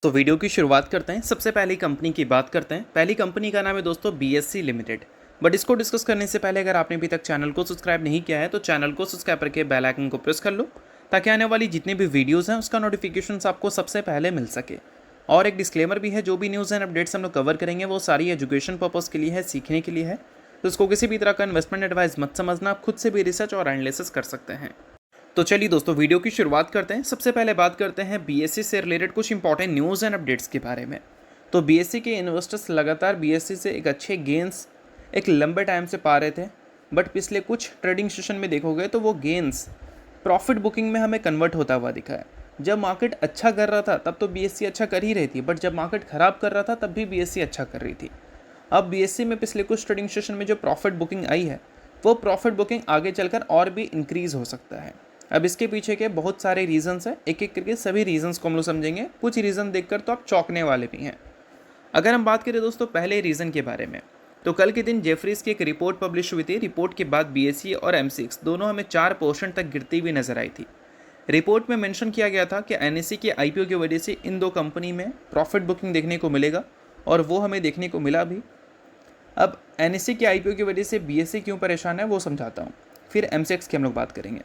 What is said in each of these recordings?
तो वीडियो की शुरुआत करते हैं। सबसे पहली कंपनी की बात करते हैं। पहली कंपनी का नाम है दोस्तों बीएससी लिमिटेड। बट इसको डिस्कस करने से पहले अगर आपने अभी तक चैनल को सब्सक्राइब नहीं किया है तो चैनल को सब्सक्राइब करके बेल आइकन को प्रेस कर लो ताकि आने वाली जितनी भी वीडियोस हैं उसका नोटिफिकेशन आपको सबसे पहले मिल सके। और एक डिस्क्लेमर भी है, जो भी न्यूज़ एंड अपडेट्स हम लोग कवर करेंगे वो सारी एजुकेशन पर्पज़ के लिए है, सीखने के लिए है। तो इसको किसी भी तरह का इन्वेस्टमेंट एडवाइस मत समझना, आप खुद से भी रिसर्च और एनालिसिस कर सकते हैं। तो चलिए दोस्तों वीडियो की शुरुआत करते हैं। सबसे पहले बात करते हैं बीएससी से रिलेटेड कुछ इंपॉर्टेंट न्यूज़ एंड अपडेट्स के बारे में। तो बीएससी के इन्वेस्टर्स लगातार बीएससी से एक अच्छे गेंस एक लंबे टाइम से पा रहे थे, बट पिछले कुछ ट्रेडिंग सेशन में देखोगे तो वो गेंस प्रॉफिट बुकिंग में हमें कन्वर्ट होता हुआ दिखा है। जब मार्केट अच्छा कर रहा था तब तो बीएससी अच्छा कर ही रही थी, बट जब मार्केट ख़राब कर रहा था तब भी बीएससी अच्छा कर रही थी। अब बीएससी में पिछले कुछ ट्रेडिंग सेशन में जो प्रॉफिट बुकिंग आई है वो प्रॉफिट बुकिंग आगे चलकर और भी इंक्रीज़ हो सकता है। अब इसके पीछे के बहुत सारे रीजंस हैं, एक एक करके सभी रीजंस को हम लोग समझेंगे। कुछ रीज़न देखकर तो आप चौंकने वाले भी हैं। अगर हम बात करें दोस्तों पहले रीज़न के बारे में, तो कल के दिन जेफरीज की एक रिपोर्ट पब्लिश हुई थी। रिपोर्ट के बाद बीएससी और एमसीएक्स दोनों हमें 4% तक गिरती हुई नजर आई थी। रिपोर्ट में मेंशन किया गया था कि एनएससी के आईपीओ की वजह से इन दो कंपनी में प्रॉफिट बुकिंग देखने को मिलेगा, और वो हमें देखने को मिला भी। अब एनएससी के आईपीओ की वजह से बीएससी क्यों परेशान है वो समझाता हूँ, फिर एमसीएक्स की हम लोग बात करेंगे।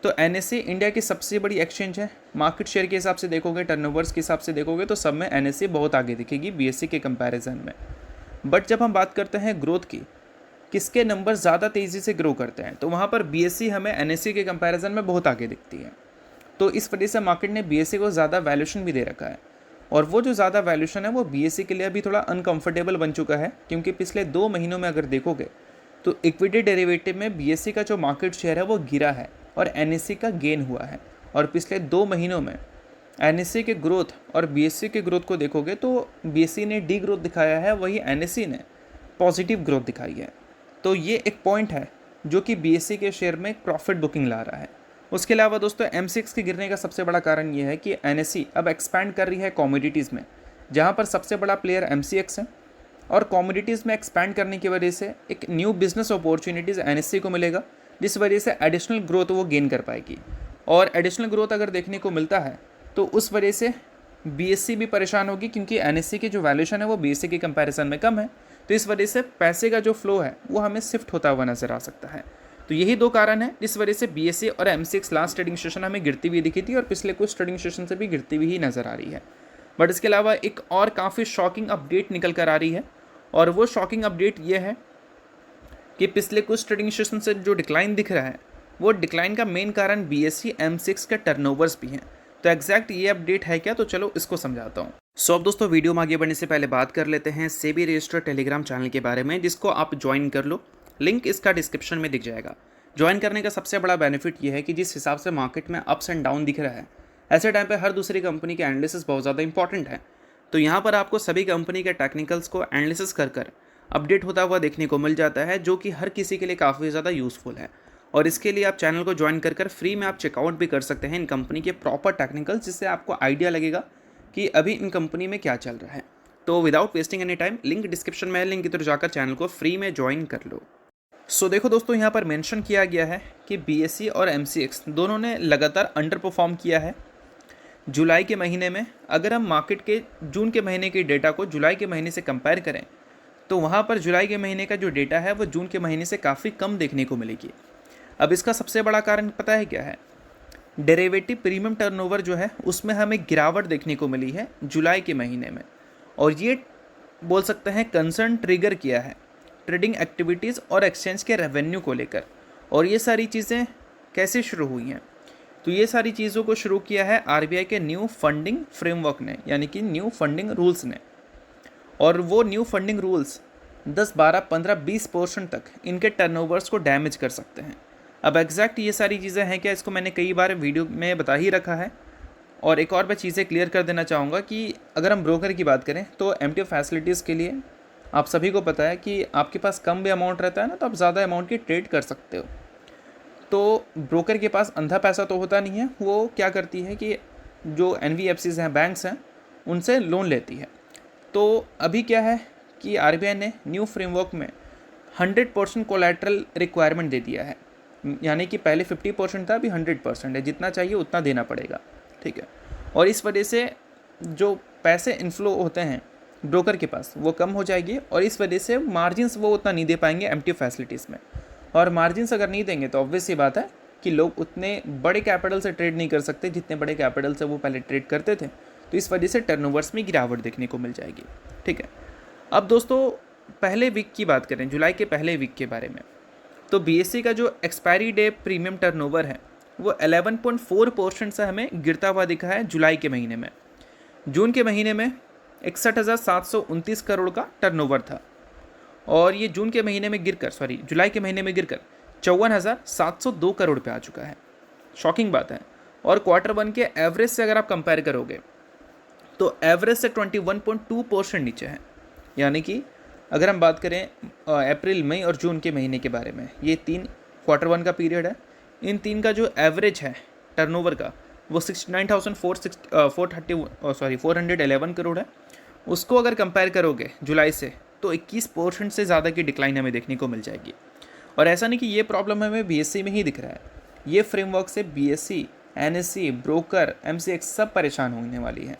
तो एनएससी इंडिया की सबसे बड़ी एक्सचेंज है। मार्केट शेयर के हिसाब से देखोगे, टर्नओवर्स के हिसाब से देखोगे तो सब में एनएससी बहुत आगे दिखेगी बीएससी के कंपैरिजन में। बट जब हम बात करते हैं ग्रोथ की, किसके नंबर ज़्यादा तेज़ी से ग्रो करते हैं, तो वहाँ पर बीएससी हमें एनएससी के कंपैरिजन में बहुत आगे दिखती है। तो इस वजह से मार्केट ने बीएससी को ज़्यादा वैल्यूशन भी दे रखा है, और वो जो ज़्यादा वैल्यूशन है वो बीएससी के लिए अभी थोड़ा अनकंफर्टेबल बन चुका है, क्योंकि पिछले 2 महीनों में अगर देखोगे तो इक्विटी डेरिवेटिव में बीएससी का जो मार्केट शेयर है वो गिरा है और एनएससी का गेन हुआ है। और पिछले 2 महीनों में एनएससी के ग्रोथ और बीएससी के ग्रोथ को देखोगे तो बीएससी ने डी ग्रोथ दिखाया है, वही एनएससी ने पॉजिटिव ग्रोथ दिखाई है। तो ये एक पॉइंट है जो कि बीएससी के शेयर में प्रॉफिट बुकिंग ला रहा है। उसके अलावा दोस्तों एम6 के गिरने का सबसे बड़ा कारण ये है कि एनएससी अब एक्सपैंड कर रही है कमोडिटीज़ में, जहाँ पर सबसे बड़ा प्लेयर एमसीएक्स है। और कमोडिटीज़ में एक्सपैंड करने की वजह से एक न्यू बिजनेस अपॉर्चुनिटीज़ एनएससी को मिलेगा, जिस वजह से एडिशनल ग्रोथ वो गेन कर पाएगी। और एडिशनल ग्रोथ अगर देखने को मिलता है तो उस वजह से बीएससी भी परेशान होगी, क्योंकि एनएससी की जो वैल्यूशन है वो बीएससी के कंपैरिजन में कम है। तो इस वजह से पैसे का जो फ्लो है वो हमें शिफ्ट होता हुआ नजर आ सकता है। तो यही 2 कारण है जिस वजह से बीएससी और एमसीएक्स लास्ट ट्रेडिंग सेशन हमें गिरती हुई दिखी थी, और पिछले कुछ ट्रेडिंग सेशन से भी गिरती हुई ही नजर आ रही है। बट इसके अलावा एक और काफ़ी शॉकिंग अपडेट निकल कर आ रही है, और वो शॉकिंग अपडेट ये है कि पिछले कुछ ट्रेडिंग सेशन से जो डिक्लाइन दिख रहा है वो डिक्लाइन का मेन कारण बीएससी एम6 के टर्नओवर्स भी हैं। तो एग्जैक्ट ये अपडेट है क्या, तो चलो इसको समझाता हूँ। सो अब दोस्तों वीडियो में आगे बढ़ने से पहले बात कर लेते हैं सेबी रजिस्टर्ड टेलीग्राम चैनल के बारे में, जिसको आप ज्वाइन कर लो। लिंक इसका डिस्क्रिप्शन में दिख जाएगा। ज्वाइन करने का सबसे बड़ा बेनिफिट ये है कि जिस हिसाब से मार्केट में अप्स एंड डाउन दिख रहा है, ऐसे टाइम पे हर दूसरी कंपनी के एनालिसिस बहुत ज़्यादा इंपॉर्टेंट है। तो यहाँ पर आपको सभी कंपनी के टेक्निकल्स को एनालिसिस कर अपडेट होता हुआ देखने को मिल जाता है, जो कि हर किसी के लिए काफ़ी ज़्यादा यूज़फुल है। और इसके लिए आप चैनल को ज्वाइन कर फ्री में आप चेकआउट भी कर सकते हैं इन कंपनी के प्रॉपर टेक्निकल्स, जिससे आपको आइडिया लगेगा कि अभी इन कंपनी में क्या चल रहा है। तो without wasting any time link description में है, लिंक की तरफ जाकर चैनल को फ्री में ज्वाइन कर लो। सो देखो दोस्तों, यहाँ पर मेंशन किया गया है कि बीएससी और एमसीएक्स दोनों ने लगातार अंडर परफॉर्म किया है जुलाई के महीने में। अगर हम मार्केट के जून के महीने के डेटा को जुलाई के महीने से कंपेयर करें तो वहाँ पर जुलाई के महीने का जो डेटा है वो जून के महीने से काफ़ी कम देखने को मिलेगी। अब इसका सबसे बड़ा कारण पता है क्या है? डेरिवेटिव प्रीमियम टर्नओवर जो है उसमें हमें गिरावट देखने को मिली है जुलाई के महीने में, और ये बोल सकते हैं कंसर्न ट्रिगर किया है ट्रेडिंग एक्टिविटीज़ और एक्सचेंज के रेवेन्यू को लेकर। और ये सारी चीज़ें कैसे शुरू हुई हैं? तो ये सारी चीज़ों को शुरू किया है आरबीआई के न्यू फंडिंग फ्रेमवर्क ने, यानी कि न्यू फंडिंग रूल्स ने। और वो न्यू फंडिंग रूल्स 10, 12, 15, 20% तक इनके टर्नओवर्स को डैमेज कर सकते हैं। अब एग्जैक्ट ये सारी चीज़ें हैं क्या, इसको मैंने कई बार वीडियो में बता ही रखा है। और एक और मैं चीज़ें क्लियर कर देना चाहूँगा कि अगर हम ब्रोकर की बात करें तो एमटीएफ फैसिलिटीज़ के लिए आप सभी को पता है कि आपके पास कम भी अमाउंट रहता है ना, तो आप ज़्यादा अमाउंट की ट्रेड कर सकते हो। तो ब्रोकर के पास अंधा पैसा तो होता नहीं है, वो क्या करती है कि जो एनबीएफसीज़ हैं, बैंक्स हैं, उनसे लोन लेती है। तो अभी क्या है कि आरबीआई ने न्यू फ्रेमवर्क में 100% कोलैटरल रिक्वायरमेंट दे दिया है, यानी कि पहले 50% था, अभी 100% है। जितना चाहिए उतना देना पड़ेगा, ठीक है। और इस वजह से जो पैसे इनफ्लो होते हैं ब्रोकर के पास वो कम हो जाएगी और इस वजह से मार्जिन्स वो उतना नहीं दे पाएंगे एमटी फैसिलिटीज़ में। और मार्जिन्स अगर नहीं देंगे तो ऑब्वियस सी बात है कि लोग उतने बड़े कैपिटल से ट्रेड नहीं कर सकते जितने बड़े कैपिटल से वो पहले ट्रेड करते थे, तो इस वजह से टर्नओवर्स में गिरावट देखने को मिल जाएगी। ठीक है, अब दोस्तों पहले वीक की बात करें, जुलाई के पहले वीक के बारे में, तो बीएससी का जो एक्सपायरी डे प्रीमियम टर्नओवर है वो 11.4% से हमें गिरता हुआ दिखा है जुलाई के महीने में। जून के महीने में 61,729 करोड़ का टर्नओवर था और ये जून के महीने में गिरकर जुलाई के महीने में गिरकर 54,702 करोड़ पे आ चुका है। शॉकिंग बात है। और क्वार्टर वन के एवरेज से अगर आप कंपेयर करोगे तो एवरेज से 21.2% नीचे है। यानी कि अगर हम बात करें अप्रैल, मई और जून के महीने के बारे में, ये 3 क्वार्टर वन का पीरियड है, इन 3 का जो एवरेज है टर्नओवर का वो 411 करोड़ है। उसको अगर कंपेयर करोगे जुलाई से तो 21% से ज़्यादा की डिक्लाइन हमें देखने को मिल जाएगी। और ऐसा नहीं कि ये प्रॉब्लम हमें बीएससी में ही दिख रहा है, ये फ्रेमवर्क से बीएससी, एनएससी, ब्रोकर, एमसीएक्स सब परेशान होने वाली है।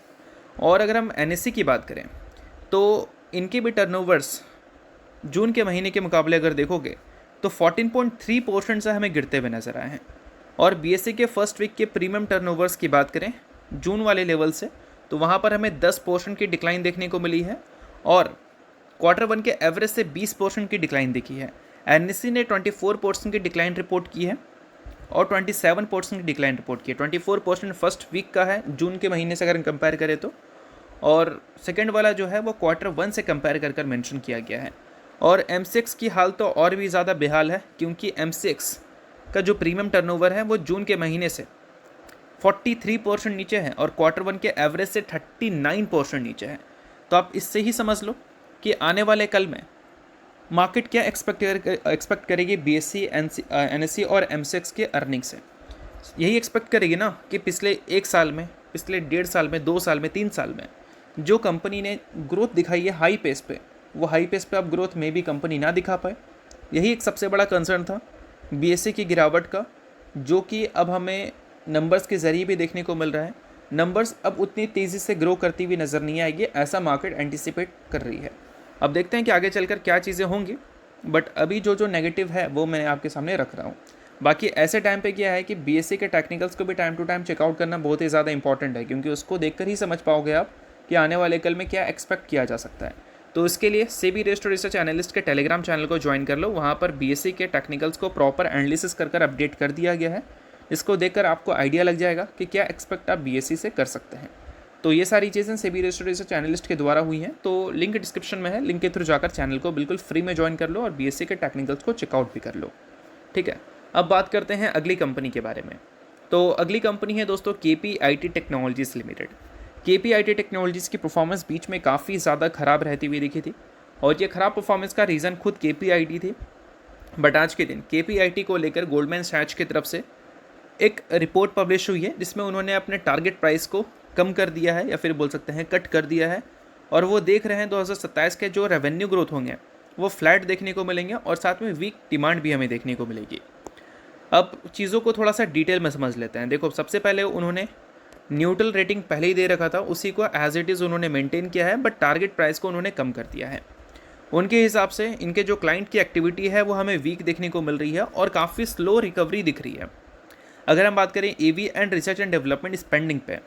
और अगर हम एनएससी की बात करें तो इनके भी टर्नओवर्स जून के महीने के मुकाबले अगर देखोगे तो 14.3% से हमें गिरते हुए नजर आए हैं। और बीएससी के फर्स्ट वीक के प्रीमियम टर्नओवर्स की बात करें जून वाले लेवल से तो वहाँ पर हमें 10% की डिक्लाइन देखने को मिली है और क्वार्टर वन के एवरेज से 20% की डिक्लाइन देखी है। एनएससी ने 24% की डिक्लाइन रिपोर्ट की है और 27% की डिक्लाइन रिपोर्ट की है। 24% फर्स्ट वीक का है जून के महीने से अगर कंपेयर करें तो, और सेकेंड वाला जो है वो क्वार्टर वन से कंपेयर कर मेंशन किया गया है। और एमसीएक्स की हाल तो और भी ज़्यादा बेहाल है क्योंकि एमसीएक्स का जो प्रीमियम टर्नओवर है वो जून के महीने से 43% नीचे है और क्वार्टर वन के एवरेज से 39% नीचे है। तो आप इससे ही समझ लो कि आने वाले कल में मार्केट क्या एक्सपेक्ट करेगी बीएससी, एनएससी और एमसीएक्स के अर्निंग से। यही एक्सपेक्ट करेगी ना कि पिछले 1 साल में, पिछले 1.5 साल में, 2 साल में, 3 साल में जो कंपनी ने ग्रोथ दिखाई है हाई पेस पे, वो हाई पेस पे अब ग्रोथ में भी कंपनी ना दिखा पाए। यही एक सबसे बड़ा कंसर्न था बीएससी की गिरावट का, जो कि अब हमें नंबर्स के ज़रिए भी देखने को मिल रहा है। नंबर्स अब उतनी तेज़ी से ग्रो करती हुई नज़र नहीं आएगी, ऐसा मार्केट एंटिसिपेट कर रही है। अब देखते हैं कि आगे चलकर क्या चीज़ें होंगी, बट अभी जो नेगेटिव है वो मैं आपके सामने रख रहा हूँ। बाकी ऐसे टाइम पे क्या है कि बीएससी के टेक्निकल्स को भी टाइम टू टाइम चेकआउट करना बहुत ही ज़्यादा इंपॉर्टेंट है, क्योंकि उसको देखकर ही समझ पाओगे आप कि आने वाले कल में क्या एक्सपेक्ट किया जा सकता है। तो इसके लिए सेबी रजिस्टर्ड रिसर्च एनालिस्ट के टेलीग्राम चैनल को ज्वाइन कर लो। वहाँ पर बीएससी के टेक्निकल्स को प्रॉपर एनालिसिस कर अपडेट कर दिया गया है। इसको देखकर आपको आइडिया लग जाएगा कि क्या एक्सपेक्ट आप बीएससी से कर सकते हैं। तो ये सारी चीज़ें सेबी रजिस्टर्ड रिसर्च एनालिस्ट के द्वारा हुई हैं। तो लिंक डिस्क्रिप्शन में है, लिंक के थ्रू जाकर चैनल को बिल्कुल फ्री में ज्वाइन कर लो और बीएससी के टेक्निकल्स को चेकआउट भी कर लो। ठीक है, अब बात करते हैं अगली कंपनी के बारे में। तो अगली कंपनी है दोस्तों KPIT technologies limited. KPIT technologies की परफॉर्मेंस बीच में काफ़ी ज़्यादा ख़राब रहती हुई दिखी थी और ये ख़राब परफॉर्मेंस का रीज़न खुद केपीआईटी थी। बट आज के दिन केपीआईटी को लेकर गोल्डमैन सैच की तरफ से एक रिपोर्ट पब्लिश हुई है जिसमें उन्होंने अपने टारगेट प्राइस को कम कर दिया है या फिर बोल सकते हैं कट कर दिया है। और वो देख रहे हैं 2027 के जो रेवेन्यू ग्रोथ होंगे वो फ्लैट देखने को मिलेंगे और साथ में वीक डिमांड भी हमें देखने को मिलेगी। अब चीज़ों को थोड़ा सा डिटेल में समझ लेते हैं। देखो, सबसे पहले उन्होंने न्यूट्रल रेटिंग पहले ही दे रखा था, उसी को एज इट इज़ उन्होंने मेंटेन किया है, बट टारगेट प्राइस को उन्होंने कम कर दिया है। उनके हिसाब से इनके जो क्लाइंट की एक्टिविटी है वो हमें वीक देखने को मिल रही है और काफ़ी स्लो रिकवरी दिख रही है। अगर हम बात करें AV and research and development spending पे,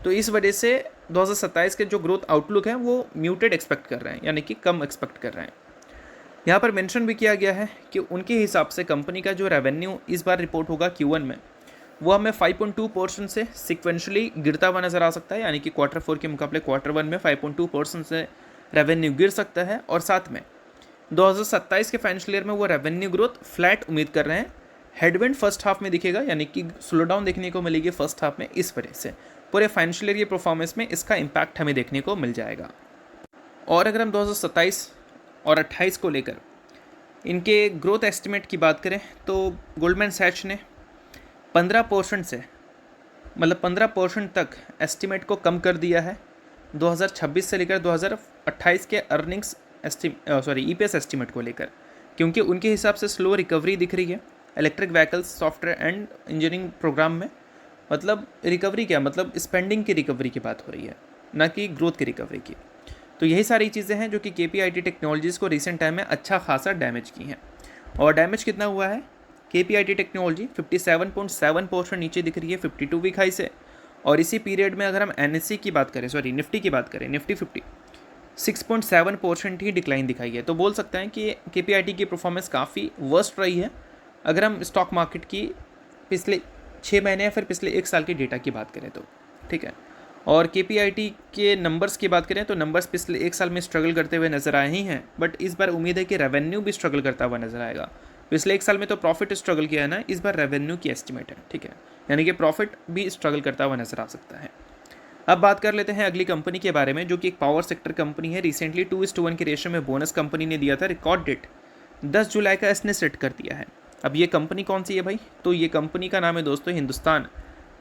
तो इस वजह से 2027 के जो ग्रोथ आउटलुक है वो म्यूटेड एक्सपेक्ट कर रहे हैं, यानी कि कम एक्सपेक्ट कर रहे हैं। यहाँ पर मेंशन भी किया गया है कि उनके हिसाब से कंपनी का जो रेवेन्यू इस बार रिपोर्ट होगा Q1 में वो हमें 5.2% से सिक्वेंशली गिरता हुआ नज़र आ सकता है, यानी कि क्वार्टर 4 के मुकाबले क्वार्टर 1 में 5.2% से रेवेन्यू गिर सकता है। और साथ में 2027 के फाइनेंशियल ईयर में वो रेवेन्यू ग्रोथ फ्लैट उम्मीद कर रहे हैं। हेडविंड फर्स्ट हाफ में दिखेगा, यानी कि स्लो डाउन देखने को मिलेगी फर्स्ट हाफ में। इस वजह से पूरे फाइनेंशियल ईयर की परफॉर्मेंस में इसका इम्पैक्ट हमें देखने को मिल जाएगा। और अगर हम 2027 और 28 को लेकर इनके ग्रोथ एस्टिमेट की बात करें तो गोल्डमैन सैच ने 15% से 15% तक एस्टिमेट को कम कर दिया है 2026 से लेकर 2028 के अर्निंग्स ईपीएस एस्टिमेट को लेकर, क्योंकि उनके हिसाब से स्लो रिकवरी दिख रही है electric vehicles software and engineering program में। मतलब रिकवरी क्या, मतलब स्पेंडिंग की रिकवरी की बात हो रही है। ना कि ग्रोथ की रिकवरी की। तो यही सारी चीज़ें हैं जो कि KPIT टेक्नोलॉजीज़ को रिसेंट टाइम में अच्छा खासा डैमेज की हैं। और डैमेज कितना हुआ है? KPIT टेक्नोलॉजी 57.7% नीचे दिख रही है 52 वीक हाई से। और इसी पीरियड में अगर हम NSE की बात करें, सॉरी निफ्टी की बात करें, निफ्टी 50 6.7% ही डिक्लाइन दिखाई है। तो बोल सकते हैं कि KPIT की परफॉर्मेंस काफ़ी वर्स्ट रही है अगर हम स्टॉक मार्केट की पिछले 6 महीने या फिर पिछले 1 साल की डेटा की बात करें तो, ठीक है। और KPIT के नंबर्स की बात करें तो नंबर्स पिछले 1 साल में स्ट्रगल करते हुए नजर आए ही हैं, बट इस बार उम्मीद है कि रेवेन्यू भी स्ट्रगल करता हुआ नजर आएगा। पिछले 1 साल में तो प्रॉफिट स्ट्रगल किया है ना, इस बार रेवेन्यू की एस्टिमेट है, ठीक है, यानी कि प्रॉफिट भी स्ट्रगल करता हुआ नजर आ सकता है। अब बात कर लेते हैं अगली कंपनी के बारे में, जो कि एक पावर सेक्टर कंपनी है। रिसेंटली 2:1 के रेशियो में बोनस कंपनी ने दिया था। रिकॉर्ड डेट 10 जुलाई का इसने सेट कर दिया है। अब ये कंपनी कौन सी है भाई? तो ये कंपनी का नाम है दोस्तों हिंदुस्तान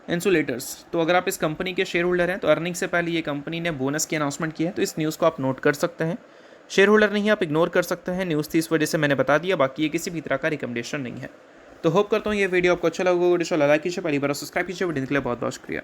इंसुलेटर्स। तो अगर आप इस कंपनी के शेयर होल्डर हैं तो अर्निंग से पहले ये कंपनी ने बोनस की अनाउंसमेंट की है, तो इस न्यूज़ को आप नोट कर सकते हैं। शेयर होल्डर नहीं, आप इग्नोर कर सकते हैं, न्यूज़ थी इस वजह से मैंने बता दिया, बाकी ये किसी भी तरह का रिकमेंडेशन नहीं है। तो होप करता हूँ ये वीडियो आपको अच्छा लगा। वीडियो लाइक कीजिए, पहली बार सब्सक्राइब कीजिए। वीडियो के लिए बहुत बहुत शुक्रिया।